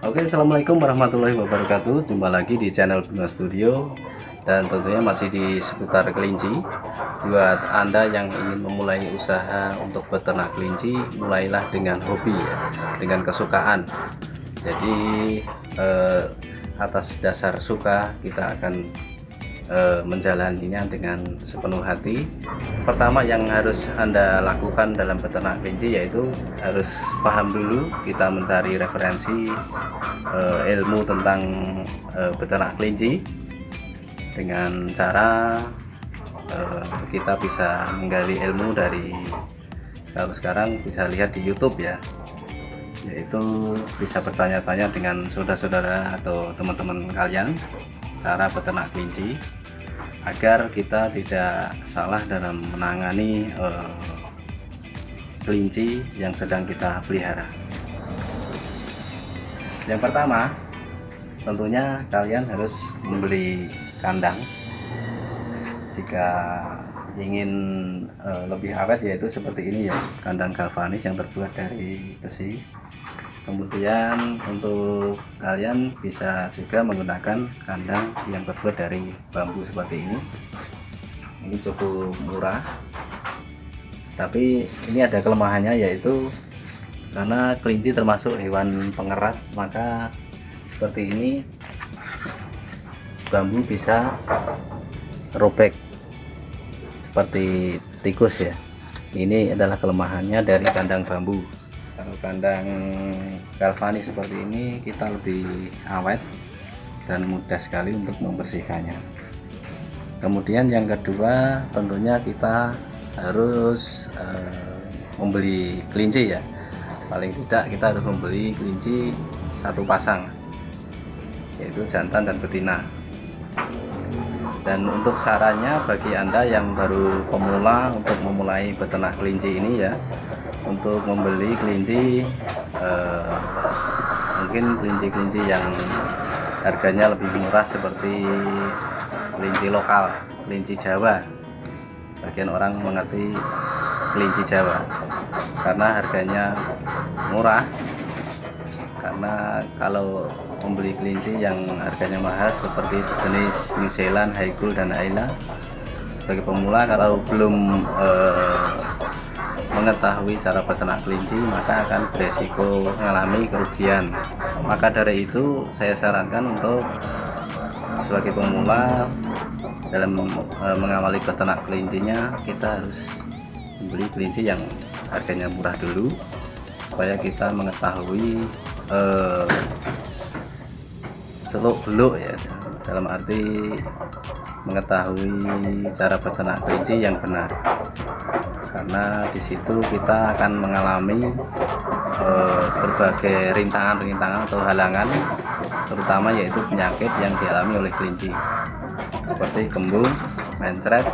Oke, assalamualaikum warahmatullahi wabarakatuh. Jumpa lagi di channel Bunga Studio, dan tentunya masih di seputar kelinci. Buat Anda yang ingin memulai usaha untuk beternak kelinci, mulailah dengan hobi ya, dengan kesukaan. Jadi atas dasar suka kita akan menjalaninya dengan sepenuh hati. Pertama yang harus Anda lakukan dalam beternak kelinci yaitu harus paham dulu, kita mencari referensi ilmu tentang beternak kelinci dengan cara kita bisa menggali ilmu dari, kalau sekarang bisa lihat di YouTube ya, yaitu bisa bertanya-tanya dengan saudara-saudara atau teman-teman kalian cara beternak kelinci, agar kita tidak salah dalam menangani kelinci yang sedang kita pelihara. Yang pertama, tentunya kalian harus membeli kandang. Jika ingin lebih awet, yaitu seperti ini ya, kandang galvanis yang terbuat dari besi. Kemudian untuk kalian bisa juga menggunakan kandang yang terbuat dari bambu seperti ini. Ini cukup murah, tapi ini ada kelemahannya, yaitu karena kelinci termasuk hewan pengerat, maka seperti ini bambu bisa robek seperti tikus ya. Ini adalah kelemahannya dari kandang bambu. Kalau kandang galvanis seperti ini, kita lebih awet dan mudah sekali untuk membersihkannya. Kemudian yang kedua, tentunya kita harus membeli kelinci ya. Paling tidak kita harus membeli kelinci satu pasang, yaitu jantan dan betina. Dan untuk sarannya bagi Anda yang baru pemula untuk memulai beternak kelinci ini ya, untuk membeli kelinci mungkin kelinci-kelinci yang harganya lebih murah seperti kelinci lokal, kelinci Jawa. Bagian orang mengerti kelinci Jawa karena harganya murah. Karena kalau membeli kelinci yang harganya mahal seperti sejenis New Zealand, Haigul dan Ayla, sebagai pemula kalau belum mengetahui cara beternak kelinci, maka akan beresiko mengalami kerugian. Maka dari itu saya sarankan untuk sebagai pemula dalam mengawali beternak kelincinya, kita harus membeli kelinci yang harganya murah dulu, supaya kita mengetahui seluk beluk ya, dalam arti mengetahui cara beternak kelinci yang benar. Karena di situ kita akan mengalami berbagai rintangan-rintangan atau halangan, terutama yaitu penyakit yang dialami oleh kelinci seperti kembung, mencret,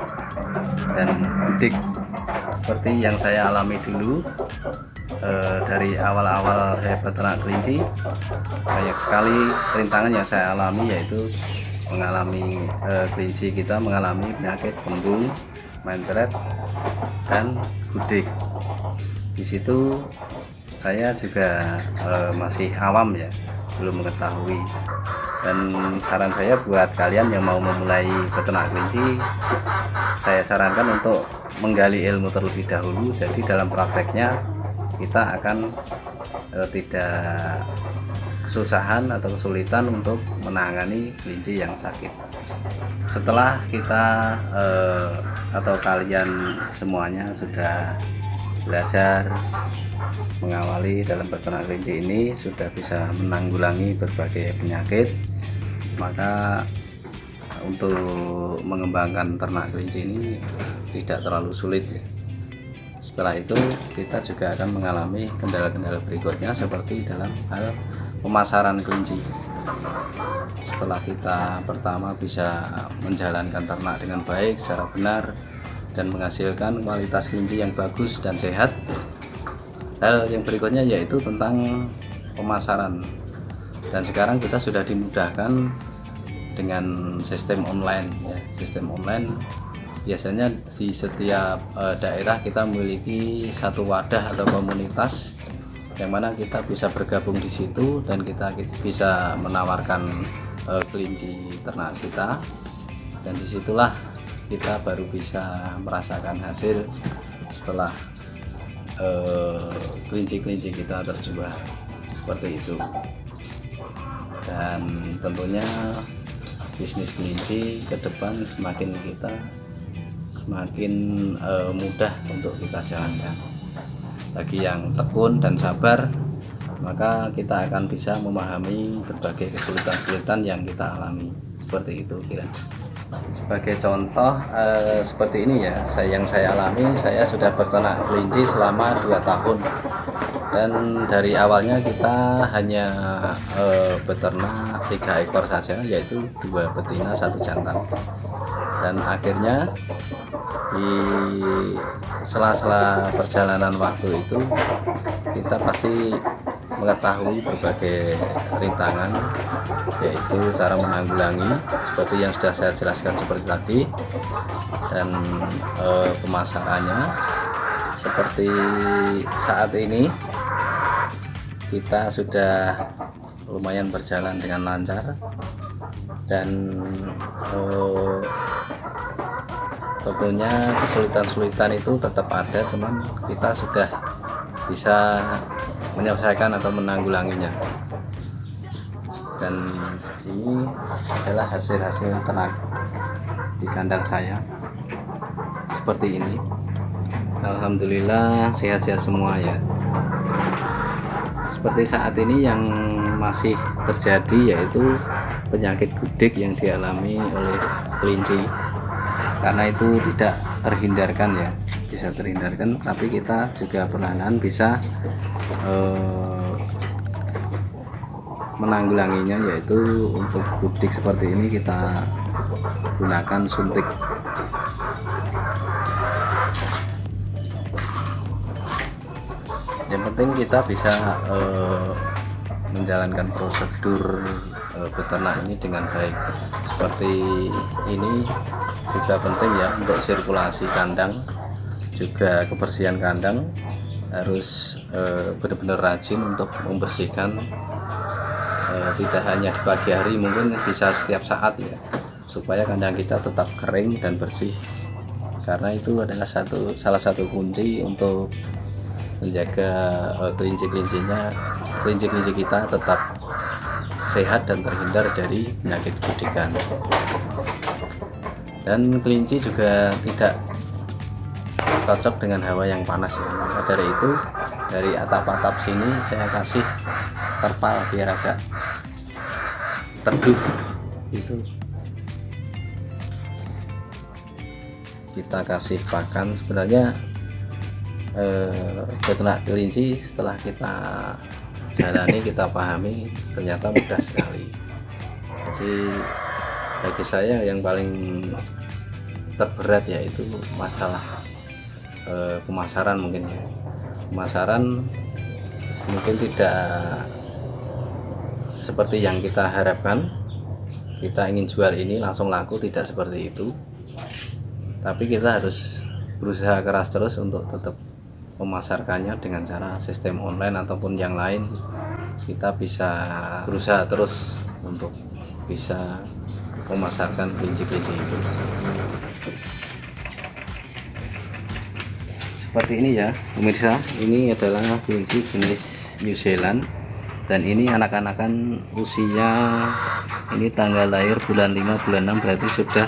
dan gudik. Seperti yang saya alami dulu dari awal-awal saya beternak kelinci, banyak sekali rintangan yang saya alami, yaitu mengalami kelinci kita mengalami penyakit kembung, mencret, dan gudik. Di situ saya juga masih awam ya, belum mengetahui. Dan saran saya buat kalian yang mau memulai beternak kelinci, saya sarankan untuk menggali ilmu terlebih dahulu. Jadi dalam prakteknya kita akan tidak kesusahan atau kesulitan untuk menangani kelinci yang sakit. Setelah kita atau kalian semuanya sudah belajar mengawali dalam beternak kelinci ini, sudah bisa menanggulangi berbagai penyakit, maka untuk mengembangkan ternak kelinci ini tidak terlalu sulit ya. Setelah itu kita juga akan mengalami kendala-kendala berikutnya, seperti dalam hal pemasaran kelinci. Setelah kita pertama bisa menjalankan ternak dengan baik secara benar dan menghasilkan kualitas kelinci yang bagus dan sehat, hal yang berikutnya yaitu tentang pemasaran. Dan sekarang kita sudah dimudahkan dengan sistem online ya. Sistem online biasanya di setiap daerah kita memiliki satu wadah atau komunitas yang mana kita bisa bergabung di situ dan kita bisa menawarkan kelinci ternak kita, dan disitulah kita baru bisa merasakan hasil setelah kelinci-kelinci kita terjual seperti itu. Dan tentunya bisnis kelinci ke depan semakin mudah untuk kita jalankan. Bagi yang tekun dan sabar, maka kita akan bisa memahami berbagai kesulitan-kesulitan yang kita alami. Seperti itu kira. Sebagai contoh seperti ini ya, yang saya alami, saya sudah berternak kelinci selama 2 tahun. Dan dari awalnya kita hanya beternak 3 ekor saja, yaitu 2 betina 1 jantan. Dan akhirnya di sela-sela perjalanan waktu itu kita pasti mengetahui berbagai rintangan, yaitu cara menanggulangi seperti yang sudah saya jelaskan seperti tadi, dan pemasarannya seperti saat ini kita sudah lumayan berjalan dengan lancar, dan tentunya kesulitan-kesulitan itu tetap ada, cuman kita sudah bisa menyelesaikan atau menanggulanginya. Dan ini adalah hasil-hasil ternak di kandang saya seperti ini. Alhamdulillah sehat-sehat semua ya. Seperti saat ini yang masih terjadi yaitu penyakit gudik yang dialami oleh kelinci. Karena itu tidak terhindarkan ya, bisa terhindarkan, tapi kita juga perlahan bisa menanggulanginya, yaitu untuk gudik seperti ini kita gunakan suntik. Yang penting kita bisa menjalankan prosedur beternak ini dengan baik. Seperti ini juga penting ya, untuk sirkulasi kandang, juga kebersihan kandang harus benar-benar rajin untuk membersihkan, tidak hanya di pagi hari, mungkin bisa setiap saat ya, supaya kandang kita tetap kering dan bersih, karena itu adalah salah satu kunci untuk menjaga kelinci kita tetap sehat dan terhindar dari penyakit gudikan. Dan kelinci juga tidak cocok dengan hawa yang panas ya. Maka dari itu, dari atap-atap sini saya kasih terpal biar agak teduh itu. Kita kasih pakan. Sebenarnya beternak kelinci setelah kita jalani, kita pahami, ternyata mudah sekali. Jadi bagi saya yang paling terberat yaitu masalah pemasaran mungkin ya. Pemasaran mungkin tidak seperti yang kita harapkan. Kita ingin jual ini langsung laku, tidak seperti itu. Tapi kita harus berusaha keras terus untuk tetap memasarkannya dengan cara sistem online ataupun yang lain. Kita bisa berusaha terus untuk bisa memasarkan kelinci-kelinci itu. Seperti ini ya pemirsa, ini adalah kelinci jenis New Zealand, dan ini anak-anakan usia, ini tanggal lahir bulan 5 bulan 6, berarti sudah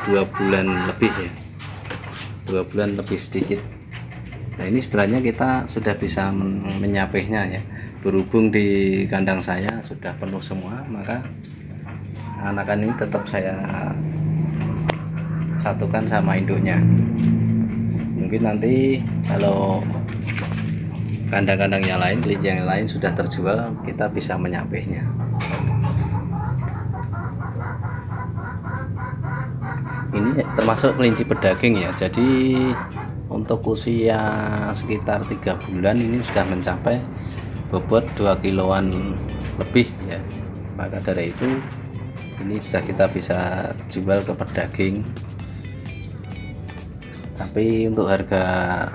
2 bulan lebih ya, 2 bulan lebih sedikit. Nah ini sebenarnya kita sudah bisa menyapihnya ya, berhubung di kandang saya sudah penuh semua, maka anakan ini tetap saya satukan sama induknya. Mungkin nanti kalau kandang-kandang yang lain, kelinci yang lain sudah terjual, kita bisa menyapihnya. Ini termasuk kelinci pedaging ya, jadi untuk usia sekitar 3 bulan ini sudah mencapai bobot 2 kiloan lebih ya. Maka dari itu ini sudah kita bisa jual ke pedaging. Tapi untuk harga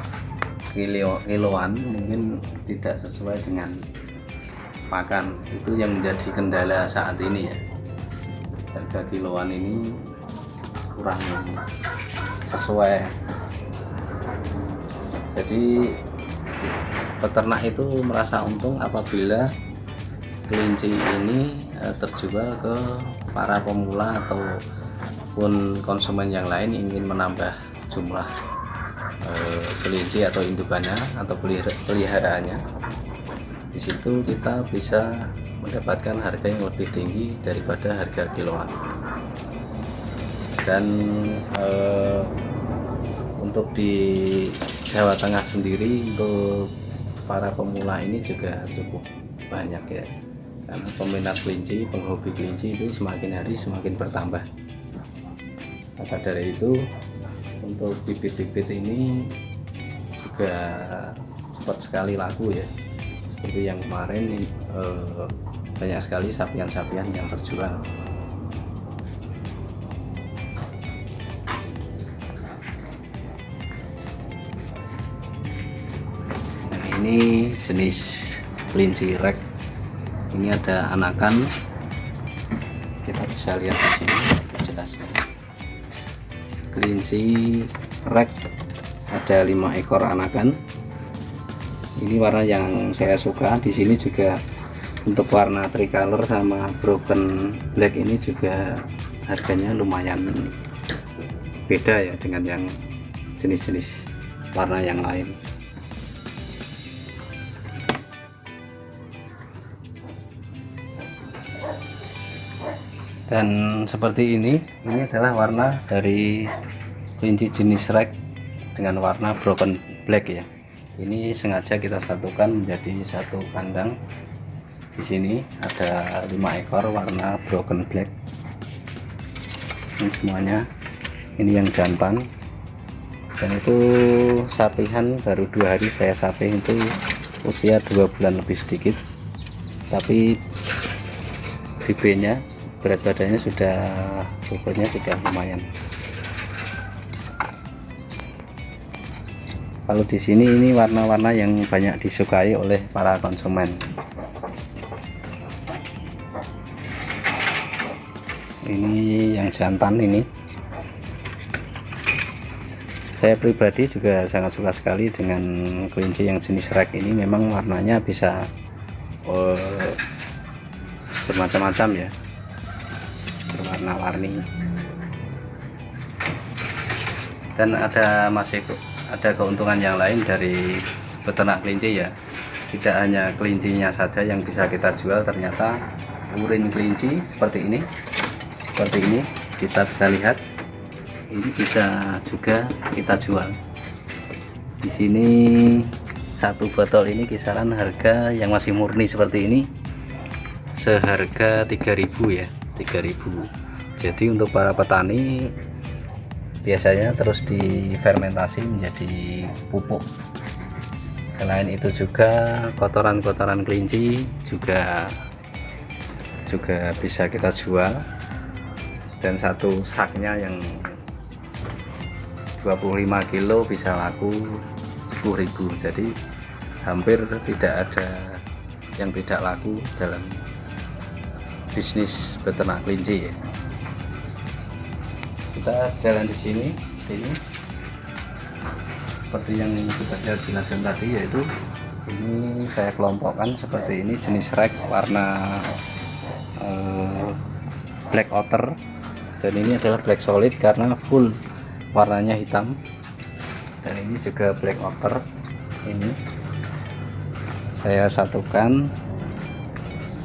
kiloan mungkin tidak sesuai dengan pakan. Itu yang menjadi kendala saat ini ya, harga kiloan ini kurang sesuai. Jadi peternak itu merasa untung apabila kelinci ini terjual ke para pemula ataupun konsumen yang lain ingin menambah jumlah kelinci atau indukannya atau peliharaannya. Di situ kita bisa mendapatkan harga yang lebih tinggi daripada harga kiloan. Dan untuk di Jawa Tengah sendiri untuk para pemula ini juga cukup banyak ya, karena peminat kelinci, penghobi kelinci itu semakin hari semakin bertambah. Maka dari itu untuk bibit-bibit ini juga cepat sekali laku ya, seperti yang kemarin banyak sekali sapian-sapian yang terjual. Nah, ini jenis kelinci rek. Ini ada anakan, kita bisa lihat di sini jelasnya. Kelinci rek ada 5 ekor anakan. Ini warna yang saya suka. Di sini juga untuk warna tricolor sama broken black ini juga harganya lumayan beda ya dengan yang jenis-jenis warna yang lain. Dan seperti ini adalah warna dari kelinci jenis rek dengan warna broken black ya. Ini sengaja kita satukan menjadi satu kandang. Di sini ada 5 ekor warna broken black. Ini semuanya. Ini yang jantan. Dan itu sapihan baru 2 hari saya sapih, itu usia 2 bulan lebih sedikit. Tapi BB-nya, berat badannya sudah, bobotnya sudah lumayan. Kalau di sini ini warna-warna yang banyak disukai oleh para konsumen. Ini yang jantan ini. Saya pribadi juga sangat suka sekali dengan kelinci yang jenis rek ini. Memang warnanya bisa bermacam-macam ya, berwarna-warni. Dan ada keuntungan yang lain dari peternak kelinci ya. Tidak hanya kelincinya saja yang bisa kita jual, ternyata urin kelinci seperti ini kita bisa lihat, ini bisa juga kita jual. Di sini satu botol ini kisaran harga yang masih murni seperti ini seharga 3.000 ya, 3.000. Jadi untuk para petani biasanya terus difermentasi menjadi pupuk. Selain itu juga kotoran-kotoran kelinci juga bisa kita jual, dan satu saknya yang 25 kilo bisa laku 10.000. Jadi hampir tidak ada yang tidak laku dalam bisnis beternak kelinci ya. Kita jalan di sini seperti yang kita jelaskan tadi, yaitu ini saya kelompokkan seperti ini, jenis rek warna black otter, dan ini adalah black solid karena full warnanya hitam. Dan ini juga black otter, ini saya satukan,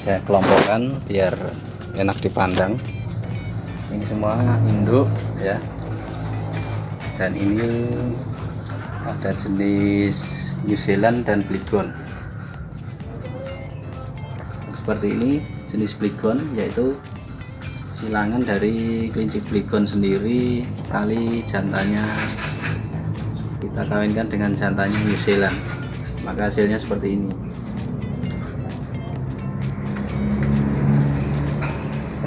saya kelompokkan biar enak dipandang. Ini semua induk ya, dan ini ada jenis New Zealand dan Blighorn. Seperti ini jenis Blighorn, yaitu silangan dari kelinci Blighorn sendiri kali jantannya kita kawinkan dengan jantannya New Zealand, maka hasilnya seperti ini.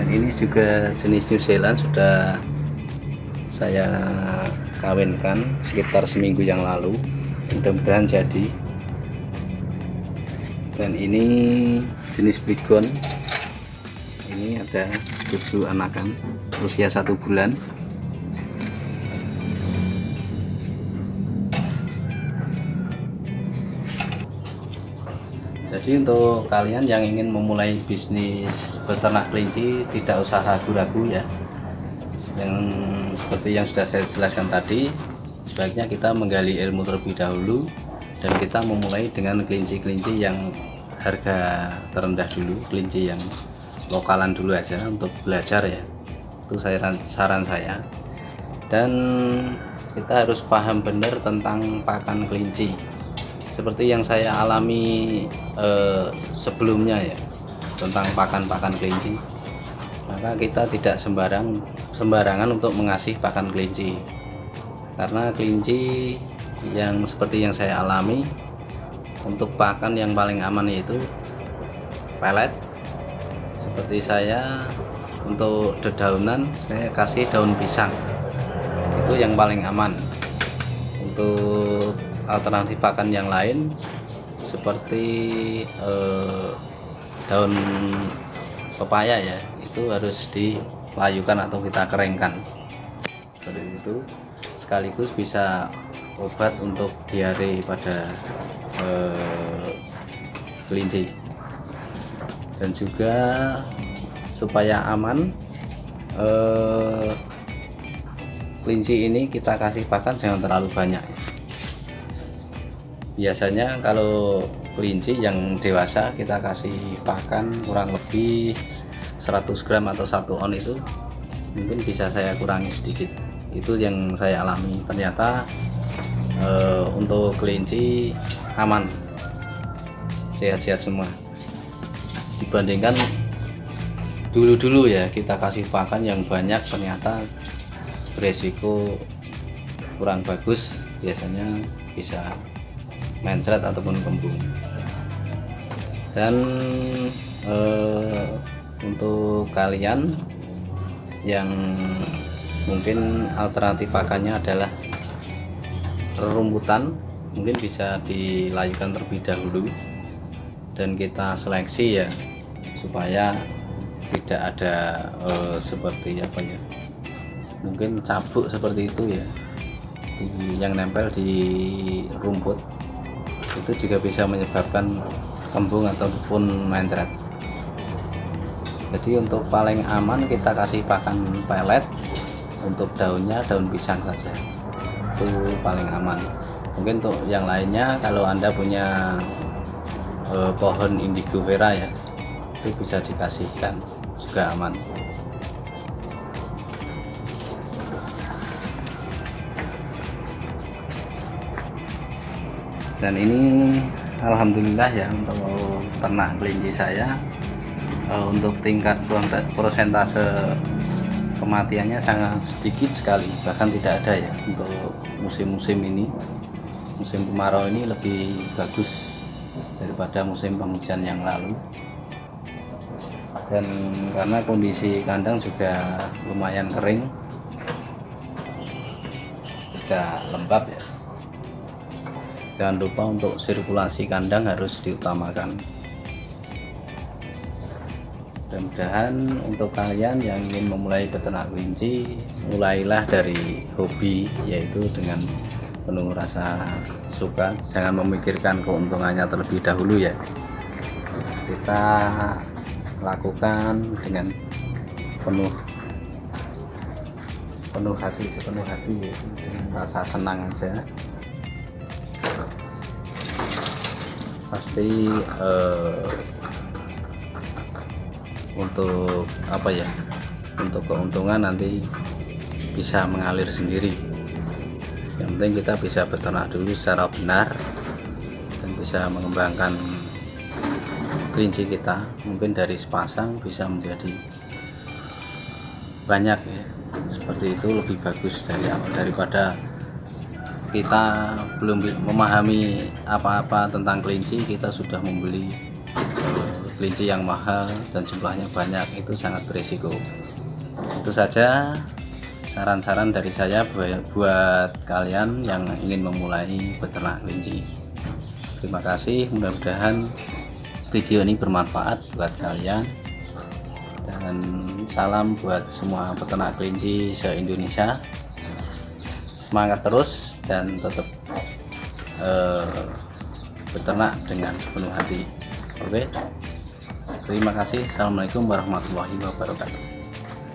Ini juga jenis New Zealand, sudah saya kawinkan sekitar seminggu yang lalu. mudah-mudahan jadi. Dan ini jenis bigon, ini ada 7 anakan usia 1 bulan. Jadi untuk kalian yang ingin memulai bisnis beternak kelinci, tidak usah ragu-ragu ya. Yang seperti yang sudah saya jelaskan tadi, sebaiknya kita menggali ilmu terlebih dahulu dan kita memulai dengan kelinci-kelinci yang harga terendah dulu, kelinci yang lokalan dulu aja untuk belajar ya. Itu saran saya. Dan kita harus paham benar tentang pakan kelinci, seperti yang saya alami sebelumnya ya, tentang pakan kelinci. Maka kita tidak sembarangan untuk mengasih pakan kelinci, karena kelinci yang seperti yang saya alami, untuk pakan yang paling aman yaitu pelet. Seperti saya untuk dedaunan, saya kasih daun pisang, itu yang paling aman. Untuk alternatif pakan yang lain seperti daun pepaya ya, itu harus dilayukan atau kita keringkan seperti itu, sekaligus bisa obat untuk diare pada kelinci. Dan juga supaya aman, kelinci ini kita kasih pakan jangan terlalu banyak. Biasanya kalau kelinci yang dewasa kita kasih pakan kurang lebih 100 gram atau 1 on, itu mungkin bisa saya kurangi sedikit. Itu yang saya alami, ternyata untuk kelinci aman, sehat-sehat semua. Dibandingkan dulu ya, kita kasih pakan yang banyak ternyata beresiko kurang bagus, biasanya bisa mencret ataupun kembung. Dan untuk kalian yang mungkin alternatif pakannya adalah rerumputan, mungkin bisa dilayukan terlebih dahulu dan kita seleksi ya, supaya tidak ada seperti apa ya, mungkin cabuk seperti itu ya, yang nempel di rumput, itu juga bisa menyebabkan kembung ataupun mencret. Jadi untuk paling aman kita kasih pakan pelet, untuk daunnya daun pisang saja, itu paling aman. Mungkin untuk yang lainnya, kalau Anda punya pohon indigo vera ya, itu bisa dikasihkan juga aman. Dan ini alhamdulillah ya, untuk ternak kelinci saya, untuk tingkat persentase kematiannya sangat sedikit sekali, bahkan tidak ada ya. Untuk musim-musim ini, musim kemarau ini lebih bagus daripada musim penghujan yang lalu. Dan karena kondisi kandang juga lumayan kering, tidak lembab ya, jangan lupa untuk sirkulasi kandang harus diutamakan. Mudah-mudahan untuk kalian yang ingin memulai beternak kelinci, mulailah dari hobi, yaitu dengan penuh rasa suka, jangan memikirkan keuntungannya terlebih dahulu ya. Kita lakukan dengan sepenuh hati, yaitu dengan rasa senang aja. Pasti untuk apa ya, untuk keuntungan nanti bisa mengalir sendiri. Yang penting kita bisa beternak dulu secara benar dan bisa mengembangkan kelinci kita, mungkin dari sepasang bisa menjadi banyak ya. Seperti itu lebih bagus daripada kita belum memahami apa-apa tentang kelinci, kita sudah membeli kelinci yang mahal dan jumlahnya banyak, itu sangat berisiko. Itu saja, saran-saran dari saya buat kalian yang ingin memulai beternak kelinci. Terima kasih, mudah-mudahan video ini bermanfaat buat kalian, dan salam buat semua peternak kelinci se-Indonesia. Semangat terus dan tetap beternak dengan sepenuh hati. Oke, terima kasih. Assalamualaikum warahmatullahi wabarakatuh.